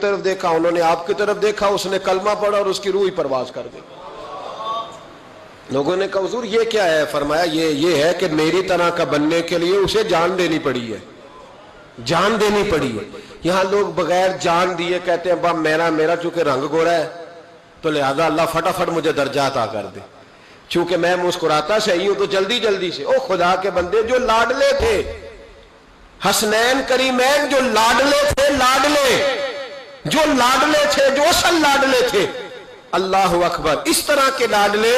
طرف دیکھا، انہوں نے آپ کی طرف دیکھا، اس نے کلمہ پڑھا اور اس کی روح ہی پرواز کر گئی۔ لوگوں نے کہا حضور یہ کیا ہے؟ فرمایا یہ ہے کہ میری طرح کا بننے کے لیے اسے جان دینی پڑی ہے، جان دینی پڑی ہے۔ یہاں لوگ بغیر جان دیے کہتے ہیں باپ میرا چونکہ رنگ گورا ہے تو لہذا اللہ فٹافٹ مجھے درجہ عطا کر دے، چونکہ میں مسکراتا صحیح ہوں تو جلدی جلدی سے۔ او خدا کے بندے، جو لاڈلے تھے حسنین کریمین، جو لاڈلے تھے، جو لاڈلے تھے، جو اصل لاڈلے تھے، اللہ اکبر، اس طرح کے لاڈلے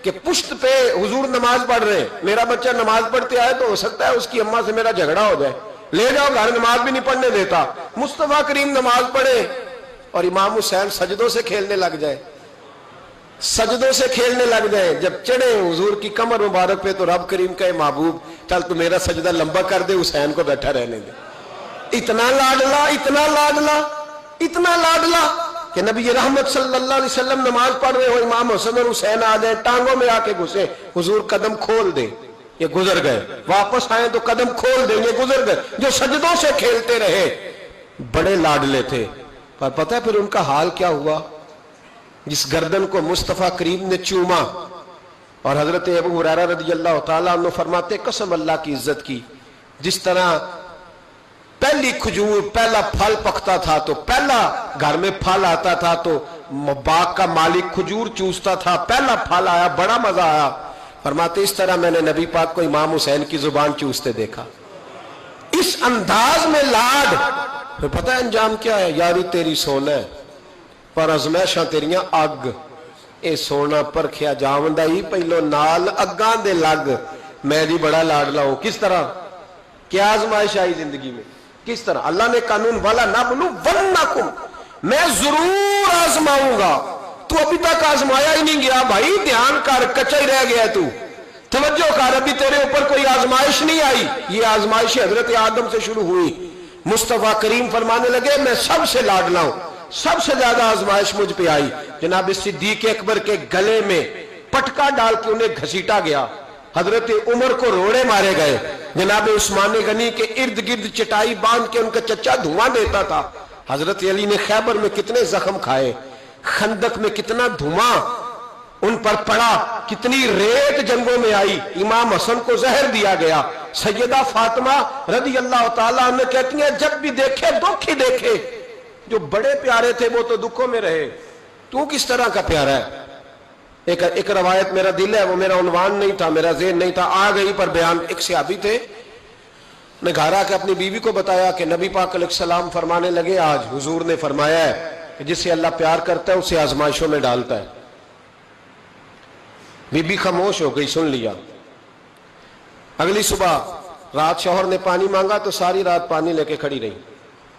کہ پشت پہ حضور نماز پڑھ رہے ہیں، میرا بچہ نماز پڑھتے آئے تو ہو سکتا ہے اس کی اماں سے میرا جھگڑا ہو جائے، لے جاؤ گھر، نماز بھی نہیں پڑھنے دیتا۔ مصطفیٰ کریم نماز پڑھے اور امام حسین سجدوں سے کھیلنے لگ جائے، سجدوں سے کھیلنے لگ جائے۔ جب چڑھے حضور کی کمر مبارک پہ تو رب کریم کہے محبوب چل تو میرا سجدہ لمبا کر دے، حسین کو بیٹھا رہنے دے۔ اتنا لاڈلا، اتنا لاڈلا، اتنا لاڈلا کہ نبی رحمت صلی اللہ علیہ وسلم نماز پڑھ رہے ہو، امام حسن اور حسین آ جائیں، ٹانگوں میں آ کے گھسے، حضور قدم کھول دیں، یہ گزر گئے، واپس آئیں تو قدم کھول دیں، یہ گزر گئے۔ جو سجدوں سے کھیلتے رہے، بڑے لاڈلے تھے۔ پر پتہ ہے پھر ان کا حال کیا ہوا؟ جس گردن کو مصطفیٰ کریم نے چوما، اور حضرت ابو ہریرہ رضی اللہ تعالیٰ عنہ فرماتے قسم اللہ کی عزت کی، جس طرح پہلی کھجور، پہلا پھل پکتا تھا تو پہلا گھر میں پھل آتا تھا تو باغ کا مالک کھجور چوستا تھا، پہلا پھل آیا، بڑا مزہ آیا، فرماتے اس طرح میں نے نبی پاک کو امام حسین کی زبان چوستے دیکھا، اس انداز میں لاڈ۔ پھر پتہ ہے انجام کیا ہے؟ یاری تیری سونا ہے پر ازمائشاں تیریاں اگ، اے سونا پرکھیا جاوندا ہی پہلو نال اگاں دے لگ، میں دی بڑا لاڈلا ہوں۔ کس طرح؟ کیا آزمائش آئی زندگی میں؟ کس طرح؟ اللہ نے قانون والا نبلونکم، میں ضرور آزماؤں گا۔ تو ابھی تک آزمایا ہی نہیں گیا بھائی، دھیان کر، کچا ہی رہ گیا تو، توجہ کر، ابھی تیرے اوپر کوئی آزمائش نہیں آئی۔ یہ آزمائش حضرت آدم سے شروع ہوئی۔ مصطفیٰ کریم فرمانے لگے میں سب سے لاڈلا ہوں، سب سے زیادہ آزمائش مجھ پہ آئی۔ جناب صدیق اکبر کے گلے میں پٹکا ڈال کے انہیں گھسیٹا گیا، حضرت عمر کو روڑے مارے گئے، جناب عثمان غنی کے ارد گرد چٹائی باندھ کے ان کا چچا دھواں دیتا تھا، حضرت علی نے خیبر میں کتنے زخم کھائے، خندق میں کتنا دھواں ان پر پڑا، کتنی ریت جنگوں میں آئی، امام حسن کو زہر دیا گیا۔ سیدہ فاطمہ رضی اللہ تعالیٰ عنہ کہتی ہیں جب بھی دیکھے دکھ ہی دیکھے، جو بڑے پیارے تھے وہ تو دکھوں میں رہے، تو کس طرح کا پیارا ہے؟ ایک روایت میرا دل ہے، وہ میرا عنوان نہیں تھا، میرا ذہن نہیں تھا، آ گئی پر بیان۔ ایک صحابی تھے، نے گھر آ کے اپنی بیوی کو بتایا کہ نبی پاک علیہ السلام فرمانے لگے آج حضور نے فرمایا ہے کہ جس سے اللہ پیار کرتا ہے اسے آزمائشوں میں ڈالتا ہے۔ بی بی خاموش ہو گئی، سن لیا۔ اگلی صبح رات شوہر نے پانی مانگا تو ساری رات پانی لے کے کھڑی رہی۔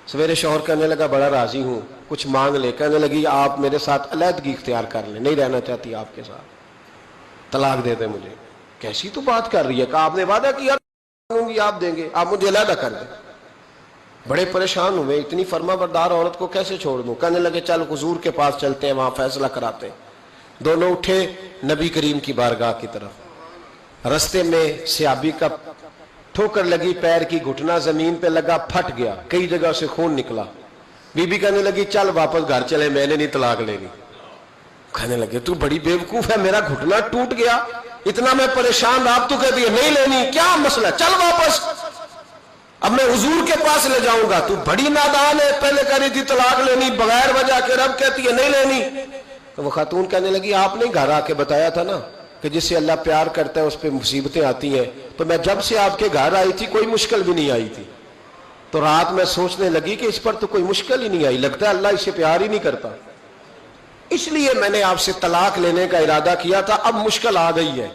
سویرے شوہر کہنے لگا بڑا راضی ہوں، کچھ مانگ لے، کہنے لگی آپ میرے ساتھ علیحدگی اختیار کر لیں، نہیں رہنا چاہتی آپ کے ساتھ، طلاق دے دیں مجھے۔ کیسی تو بات کر رہی ہے؟ کہا آپ نے وعدہ کیا آپ دیں گے، آپ مجھے علیحدہ کر دیں۔ بڑے پریشان ہوئے، اتنی فرما بردار عورت کو کیسے چھوڑ دوں؟ کہنے لگے چل حضور کے پاس چلتے ہیں، وہاں فیصلہ کراتے ہیں۔ دونوں اٹھے نبی کریم کی بارگاہ کی طرف۔ رستے میں صحابی کا ٹھوکر لگی، پیر کی گھٹنا زمین پہ لگا، پھٹ گیا، کئی جگہ سے خون نکلا۔ بی بی کہنے لگی چل واپس گھر چلے، میں نے نہیں طلاق لینی۔ کہنے لگے تو بڑی بیوقوف ہے، میرا گھٹنا ٹوٹ گیا، اتنا میں پریشان، آپ تو کہتی ہے نہیں لینی، کیا مسئلہ؟ چل واپس، اب میں حضور کے پاس لے جاؤں گا۔ تو بڑی نادان ہے، پہلے کہہ رہی تھی طلاق لینی بغیر وجہ کے، رب کہتی ہے نہیں لینی۔ تو وہ خاتون کہنے لگی آپ نے گھر آ کے بتایا تھا نا کہ جس سے اللہ پیار کرتا ہے اس پہ مصیبتیں آتی ہیں، تو میں جب سے آپ کے گھر آئی تھی کوئی مشکل بھی نہیں آئی تھی۔ تو رات میں سوچنے لگی کہ اس پر تو کوئی مشکل ہی نہیں آئی، لگتا ہے اللہ اس سے پیار ہی نہیں کرتا، اس لیے میں نے آپ سے طلاق لینے کا ارادہ کیا تھا۔ اب مشکل آ گئی ہے،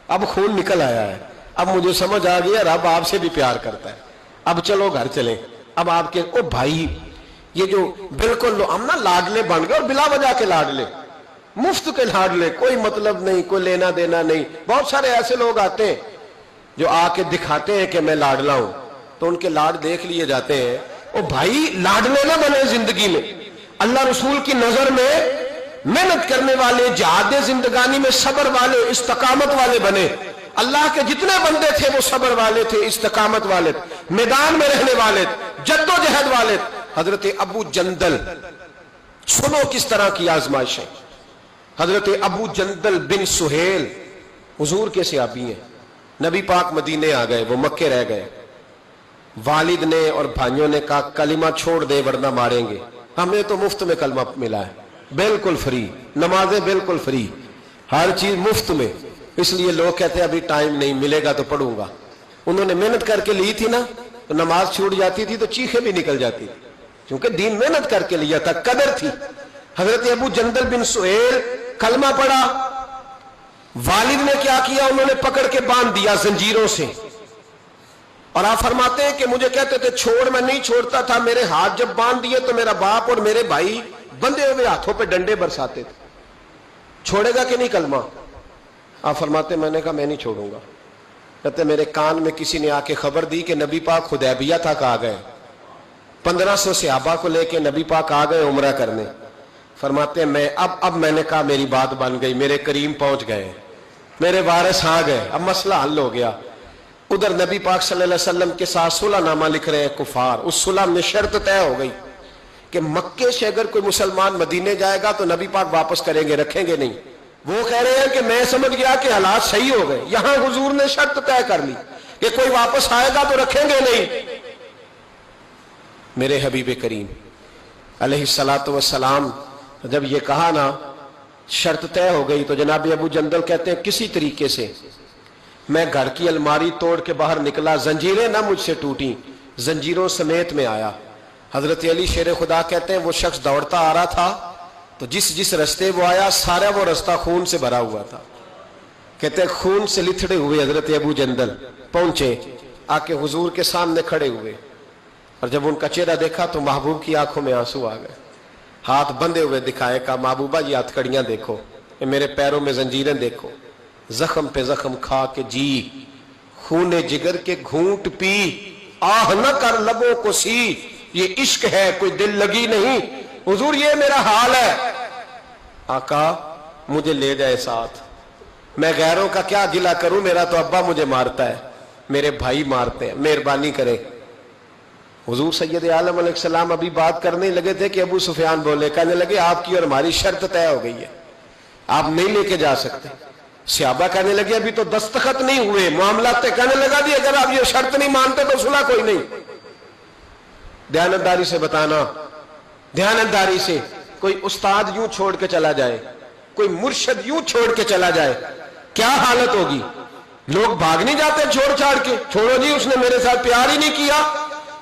اب خون نکل آیا ہے، اب مجھے سمجھ آ گیا رب آپ سے بھی پیار کرتا ہے، اب چلو گھر چلیں۔ اب آپ کے او بھائی، یہ جو بالکل ہم نا لاڈلے بن گئے، اور بلا وجہ کے لاڈلے، مفت کے لاڈلے، کوئی مطلب نہیں، کوئی لینا دینا نہیں۔ بہت سارے ایسے لوگ آتے ہیں جو آ کے دکھاتے ہیں کہ میں لاڈلا ہوں، تو ان کے لاڈ دیکھ لیے جاتے ہیں۔ او بھائی لاڈلے نہ بنے زندگی میں، اللہ رسول کی نظر میں محنت کرنے والے، جہاد زندگانی میں صبر والے، استقامت والے بنے۔ اللہ کے جتنے بندے تھے وہ صبر والے تھے، استقامت والے، میدان میں رہنے والے، جد و جہد والے۔ حضرت ابو جندل، سنو کس طرح کی آزمائش ہے. حضرت ابو جندل بن سہیل حضور کے صحابی ہیں. نبی پاک مدینے آ گئے، وہ مکے رہ گئے. والد نے اور بھائیوں نے کہا کلمہ چھوڑ دے ورنہ ماریں گے. ہمیں تو مفت میں کلمہ ملا ہے، بالکل فری، نمازیں بالکل فری، ہر چیز مفت میں. اس لیے لوگ کہتے ہیں ابھی ٹائم نہیں، ملے گا تو پڑھوں گا. انہوں نے محنت کر کے لی تھی نا، تو نماز چھوٹ جاتی تھی تو چیخیں بھی نکل جاتی تھی، کیونکہ دین محنت کر کے لیا تھا، قدر تھی. حضرت ابو جندل بن سہیل کلمہ پڑھا. والد نے کیا کیا؟ انہوں نے پکڑ کے باندھ دیا زنجیروں سے. اور آپ فرماتے ہیں کہ مجھے کہتے تھے چھوڑ، میں نہیں چھوڑتا تھا. میرے ہاتھ جب باندھ دیے تو میرا باپ اور میرے بھائی بندھے ہوئے ہاتھوں پہ ڈنڈے برساتے تھے. چھوڑے گا کہ نہیں کلمہ؟ آپ فرماتے میں نے کہا میں نہیں چھوڑوں گا. کہتے میرے کان میں کسی نے آ کے خبر دی کہ نبی پاک حدیبیہ تک آ گئے، 1500 صحابہ کو لے کے نبی پاک آ گئے عمرہ کرنے. فرماتے ہیں میں اب میں نے کہا میری بات بن گئی، میرے کریم پہنچ گئے، میرے وارث آ گئے، اب مسئلہ حل ہو گیا. ادھر نبی پاک صلی اللہ علیہ وسلم کے ساتھ صلح نامہ لکھ رہے ہیں کفار. اس صلح میں شرط طے ہو گئی کہ مکے سے اگر کوئی مسلمان مدینے جائے گا تو نبی پاک واپس کریں گے، رکھیں گے نہیں. وہ کہہ رہے ہیں کہ میں سمجھ گیا کہ حالات صحیح ہو گئے. یہاں حضور نے شرط طے کر لی کہ کوئی واپس آئے گا تو رکھیں گے نہیں. میرے حبیب کریم علیہ الصلوۃ والسلام جب یہ کہا نا شرط طے ہو گئی، تو جناب ابو جندل کہتے ہیں کسی طریقے سے میں گھر کی الماری توڑ کے باہر نکلا، زنجیریں نہ مجھ سے ٹوٹیں، زنجیروں سمیت میں آیا. حضرت علی شیر خدا کہتے ہیں وہ شخص دوڑتا آ رہا تھا تو جس رستے وہ آیا سارا وہ رستہ خون سے بھرا ہوا تھا. کہتے ہیں خون سے لتھڑے ہوئے حضرت ابو جندل پہنچے، آ کے حضور کے سامنے کھڑے ہوئے. اور جب ان کا چہرہ دیکھا تو محبوب کی آنکھوں میں آنسو آ گئے. ہاتھ بندھے ہوئے دکھائے، کہا محبوبہ یہ ہتھ کڑیاں دیکھو، یہ میرے پیروں میں زنجیریں دیکھو، زخم پہ زخم کھا کے جی، خون جگر کے گھونٹ پی، آہ نہ کر لبوں کو سی، یہ عشق ہے کوئی دل لگی نہیں. حضور یہ میرا حال ہے. آقا مجھے لے جائے ساتھ، میں غیروں کا کیا گلہ کروں، میرا تو ابا مجھے مارتا ہے، میرے بھائی مارتے ہیں، مہربانی کرے. حضور سید عالم علیہ السلام ابھی بات کرنے لگے تھے کہ ابو سفیان بولے، کہنے لگے آپ کی اور ہماری شرط طے ہو گئی ہے، آپ نہیں لے کے جا سکتے. صحابہ کہنے لگے ابھی تو دستخط نہیں ہوئے، معاملات تے کہنے لگا دی اگر آپ یہ شرط نہیں مانتے تو صلح کوئی نہیں. دیانتداری سے بتانا، دیانتداری سے. کوئی استاد یوں چھوڑ کے چلا جائے، کوئی مرشد یوں چھوڑ کے چلا جائے، کیا حالت ہوگی؟ لوگ بھاگ نہیں جاتے چھوڑ چھاڑ کے، چھوڑو جی اس نے میرے ساتھ پیار ہی نہیں کیا.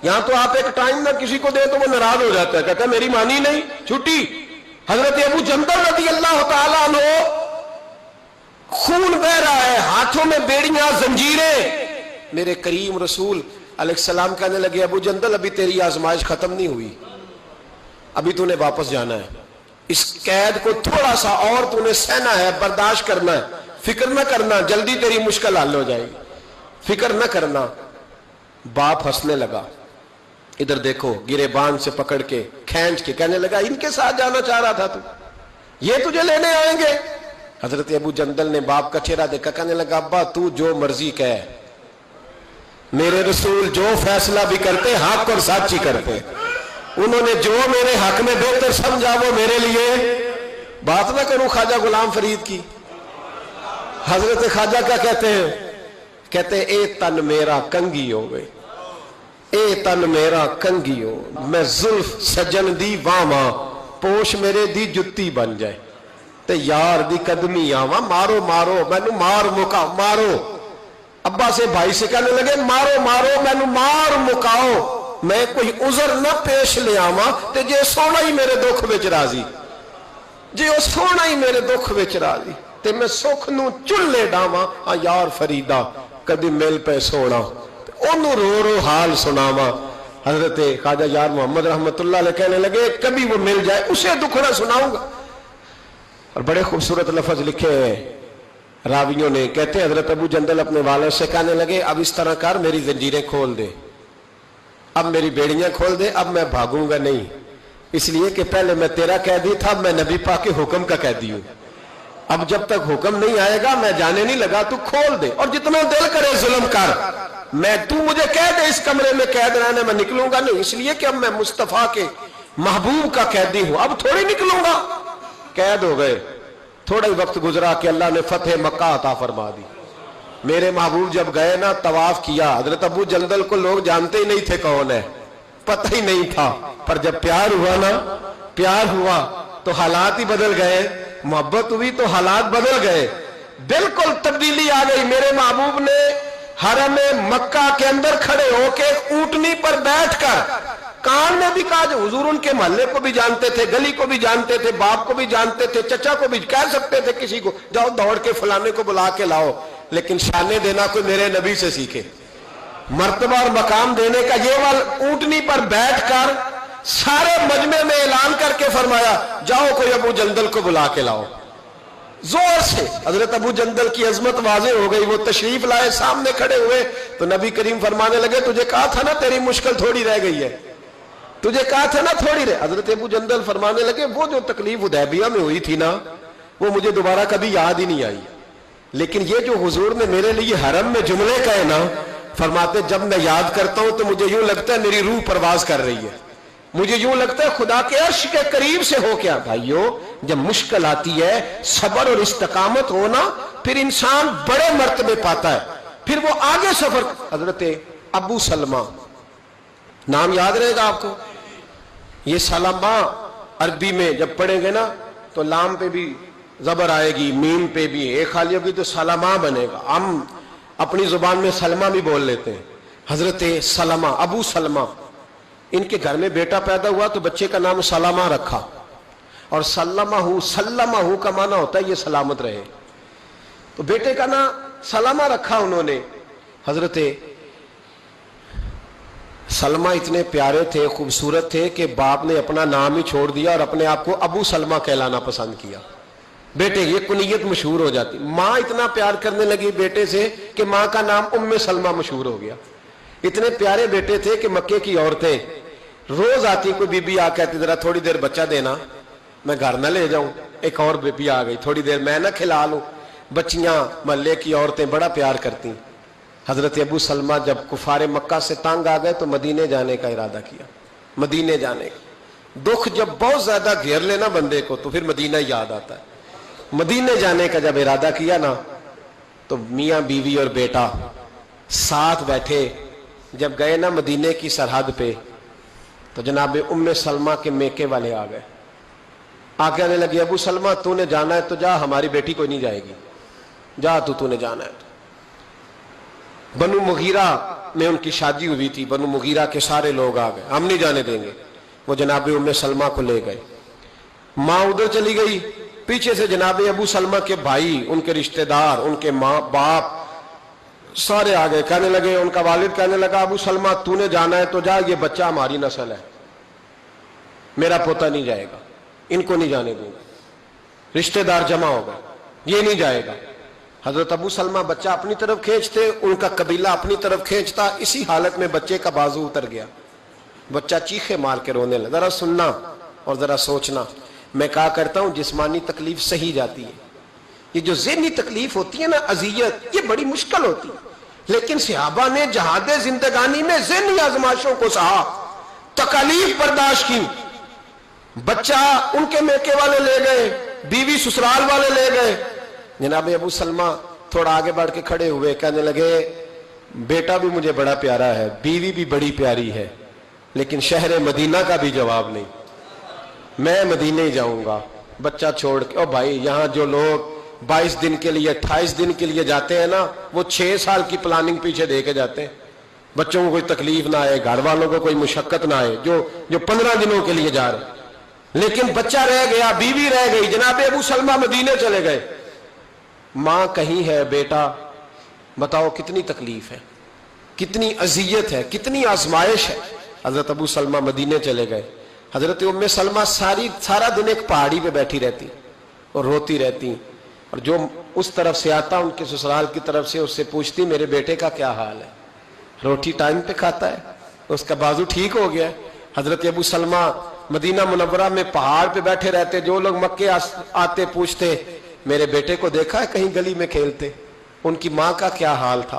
یہاں تو آپ ایک ٹائم نہ کسی کو دے تو وہ ناراض ہو جاتا ہے، کہتا ہے میری مانی نہیں، چھٹی. حضرت ابو جندل رضی اللہ تعالیٰ عنہ خون بہ رہا ہے، ہاتھوں میں بیڑیاں زنجیریں. میرے کریم رسول علیہ السلام کہنے لگے ابو جندل ابھی تیری آزمائش ختم نہیں ہوئی، ابھی تو نے واپس جانا ہے. اس قید کو تھوڑا سا اور تو نے سہنا ہے، برداشت کرنا ہے، فکر نہ کرنا، جلدی تیری مشکل حل ہو جائے گی، فکر نہ کرنا. باپ ہنسنے لگا، ادھر دیکھو گریبان سے پکڑ کے کھینچ کے کہنے لگا ان کے ساتھ جانا چاہ رہا تھا تو، یہ تجھے لینے آئیں گے. حضرت ابو جندل نے باپ کا چہرہ دیکھا، کہنے لگا ابا تو جو مرضی کہے، میرے رسول جو فیصلہ بھی کرتے حق اور سچ ہی کرتے، انہوں نے جو میرے حق میں بہتر سمجھا وہ میرے لیے. بات نہ کروں خواجہ غلام فرید کی. حضرت خواجہ کیا کہتے ہیں؟ کہتے ہیں اے تن میرا کنگی ہو گئے، اے تن میرا کنگی ہو، میں زلف سجن دی واواں، پوش میرے دی جتی بن جائے، تے یار دی قدمی آواں، مارو مارو مینو مار مکا مارو. ابا سے بھائی سے کہنے لگے مارو مارو مینو مار مکاؤ، میں کوئی عذر نہ پیش لے آواں تے جے سونا ہی میرے دکھ وچ راضی، جے او سونا ہی میرے دکھ وچ راضی تے میں سکھ نو چلے ڈاواں. آ یار فریدا کدی مل پہ سونا، انہوں رو رو حال سناواں. حضرت خواجہ یار محمد رحمت اللہ علیہ کہنے لگے کبھی وہ مل جائے اسے دکھڑا سناؤں گا. اور بڑے خوبصورت لفظ لکھے ہیں راویوں نے، کہتے ہیں حضرت ابو جندل اپنے والد سے کہنے لگے اب اس طرح کر میری زنجیریں کھول دے، اب میری بیڑیاں کھول دے، اب میں بھاگوں گا نہیں، اس لیے کہ پہلے میں تیرا قیدی تھا، میں نبی پاک کے حکم کا قیدی ہوں. اب جب تک حکم نہیں آئے گا میں جانے نہیں لگا، تو کھول دے اور جتنا دل کرے ظلم کر. میں تو مجھے کہہ دے اس کمرے میں قید رہنا، میں نکلوں گا نہیں، اس لیے کہ اب میں مصطفیٰ کے محبوب کا قیدی ہوں، اب تھوڑی نکلوں گا۔ قید ہو گئے، تھوڑا ہی وقت گزرا کہ اللہ نے فتح مکہ عطا فرما دی۔ میرے محبوب جب گئے نا، طواف کیا، حضرت ابو جندل کو لوگ جانتے ہی نہیں تھے کون ہے، پتہ ہی نہیں تھا، پر جب پیار ہوا نا، پیار ہوا تو حالات ہی بدل گئے، محبت ہوئی تو حالات بدل گئے، بالکل تبدیلی آ گئی۔ میرے محبوب نے حرم مکہ کے اندر کھڑے ہو کے اونٹنی پر بیٹھ کر کان میں بھی کہا، جو حضور ان کے محلے کو بھی جانتے تھے، گلی کو بھی جانتے تھے، باپ کو بھی جانتے تھے، چچا کو بھی کہہ سکتے تھے کسی کو، جاؤ دوڑ کے فلانے کو بلا کے لاؤ، لیکن شانے دینا کوئی میرے نبی سے سیکھے، مرتبہ اور مقام دینے کا یہ وال اونٹنی پر بیٹھ کر سارے مجمع میں اعلان کر کے فرمایا، جاؤ کوئی ابو جندل کو بلا کے لاؤ۔ زور سے حضرت ابو جندل کی عظمت واضح ہو گئی، وہ تشریف لائے، سامنے کھڑے ہوئے تو نبی کریم فرمانے لگے، تجھے کہا تھا نا تیری مشکل تھوڑی رہ گئی ہے، تجھے کہا تھا نا تھوڑی رہ۔ حضرت ابو جندل فرمانے لگے، وہ جو تکلیف حدیبیہ میں ہوئی تھی نا، وہ مجھے دوبارہ کبھی یاد ہی نہیں آئی، لیکن یہ جو حضور نے میرے لیے حرم میں جملے کہے نا، فرماتے جب میں یاد کرتا ہوں تو مجھے یوں لگتا ہے میری روح پرواز کر رہی ہے، مجھے یوں لگتا ہے خدا کے عرش کے قریب سے ہو کیا۔ بھائیو، جب مشکل آتی ہے، صبر اور استقامت ہونا، پھر انسان بڑے مرتبے پاتا ہے، پھر وہ آگے سفر۔ حضرت ابو سلمہ، نام یاد رہے گا آپ کو، یہ سلمہ عربی میں جب پڑھیں گے نا تو لام پہ بھی زبر آئے گی، میم پہ بھی ایک خالی ہوگی تو سلمہ بنے گا۔ ہم اپنی زبان میں سلمہ بھی بول لیتے ہیں۔ حضرت سلمہ، ابو سلمہ، ان کے گھر میں بیٹا پیدا ہوا تو بچے کا نام سلمہ رکھا، اور سلمہ کا معنی ہوتا ہے یہ سلامت رہے، تو بیٹے کا نام سلمہ رکھا انہوں نے۔ حضرت سلمہ اتنے پیارے تھے، خوبصورت تھے کہ باپ نے اپنا نام ہی چھوڑ دیا اور اپنے آپ کو ابو سلمہ کہلانا پسند کیا۔ بیٹے یہ کنیت مشہور ہو جاتی، ماں اتنا پیار کرنے لگی بیٹے سے کہ ماں کا نام ام سلمہ مشہور ہو گیا۔ اتنے پیارے بیٹے تھے کہ مکے کی عورتیں روز آتی، کوئی بی بی آ کہتی ذرا تھوڑی دیر بچہ دینا، میں گھر نہ لے جاؤں، ایک اور بی بی آ گئی، تھوڑی دیر میں نہ کھلا لوں۔ بچیاں محلے کی عورتیں بڑا پیار کرتی۔ حضرت ابو سلمہ جب کفار مکہ سے تنگ آ گئے تو مدینے جانے کا ارادہ کیا، مدینے جانے کا۔ دکھ جب بہت زیادہ گھیر لینا بندے کو تو پھر مدینہ یاد آتا ہے۔ مدینے جانے کا جب ارادہ کیا نا تو میاں بیوی اور بیٹا ساتھ بیٹھے، جب گئے نا مدینے کی سرحد پہ تو جناب ام سلمہ کے میکے والے آ گئے، آ کے آنے لگے، ابو سلمہ تو نے جانا ہے تو جا، ہماری بیٹی کوئی نہیں جائے گی، جا تو نے جانا ہے تو۔ بنو مغیرہ میں ان کی شادی ہوئی تھی، بنو مغیرہ کے سارے لوگ آ گئے، ہم نہیں جانے دیں گے، وہ جناب ام سلمہ کو لے گئے۔ ماں ادھر چلی گئی، پیچھے سے جناب ابو سلمہ کے بھائی، ان کے رشتہ دار، ان کے ماں باپ سارے آ گئے، کہنے لگے، ان کا والد کہنے لگا، ابو سلمہ تو نے جانا ہے تو جا، یہ بچہ ہماری نسل ہے، میرا پوتا نہیں جائے گا، ان کو نہیں جانے دوں گا۔ رشتہ دار جمع ہو گئے، یہ نہیں جائے گا۔ حضرت ابو سلمہ بچہ اپنی طرف کھینچتے، ان کا قبیلہ اپنی طرف کھینچتا، اسی حالت میں بچے کا بازو اتر گیا، بچہ چیخے مار کے رونے لگا۔ ذرا سننا اور ذرا سوچنا، میں کہا کرتا ہوں جسمانی تکلیف صحیح جاتی ہے، یہ جو ذہنی تکلیف ہوتی ہے نا، اذیت، یہ بڑی مشکل ہوتی ہے، لیکن صحابہ نے جہاد زندگانی میں ذہنی آزمائشوں کو سہا، تکالیف برداشت کی۔ بچہ ان کے میکے والے لے گئے، بیوی سسرال والے لے گئے۔ جناب ابو سلمہ تھوڑا آگے بڑھ کے کھڑے ہوئے، کہنے لگے، بیٹا بھی مجھے بڑا پیارا ہے، بیوی بھی بڑی پیاری ہے، لیکن شہر مدینہ کا بھی جواب نہیں، میں مدینے ہی جاؤں گا بچہ چھوڑ کے۔ اور بھائی یہاں جو لوگ 22 دن کے لیے 28 دن کے لیے جاتے ہیں نا، وہ 6 سال کی پلاننگ پیچھے دے کے جاتے ہیں، بچوں کو کوئی تکلیف نہ آئے، گھر والوں کو کوئی مشقت نہ آئے، جو 15 دنوں کے لیے جا رہے، لیکن بچہ رہ گیا، بیوی رہ گئی۔ جناب ابو سلمہ مدینے چلے گئے، ماں کہیں ہے، بیٹا بتاؤ کتنی تکلیف ہے، کتنی اذیت ہے، کتنی آزمائش ہے۔ حضرت ابو سلمہ مدینے چلے گئے۔ حضرت ام سلمہ سارا دن ایک پہاڑی پہ بیٹھی رہتی اور روتی رہتی، اور جو اس طرف سے آتا ان کے سسرال کی طرف سے، اس سے پوچھتی میرے بیٹے کا کیا حال ہے، روٹی ٹائم پہ کھاتا ہے، اس کا بازو ٹھیک ہو گیا ہے۔ حضرت ابو سلمہ مدینہ منورہ میں پہاڑ پہ بیٹھے رہتے، جو لوگ مکے آتے پوچھتے میرے بیٹے کو دیکھا ہے کہیں گلی میں کھیلتے، ان کی ماں کا کیا حال تھا،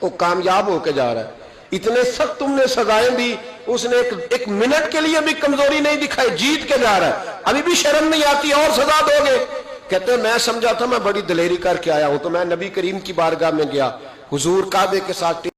وہ کامیاب ہو کے جا رہا ہے. اتنے سخت تم نے سزائیں دی, اس نے ایک منٹ کے لیے بھی کمزوری نہیں دکھائی, جیت کے جا رہا ہے. ابھی بھی شرم نہیں آتی اور سزا دو گے؟ کہتے ہیں میں سمجھا تھا میں بڑی دلیری کر کے آیا ہوں, تو میں نبی کریم کی بارگاہ میں گیا, حضور کعبے کے ساتھ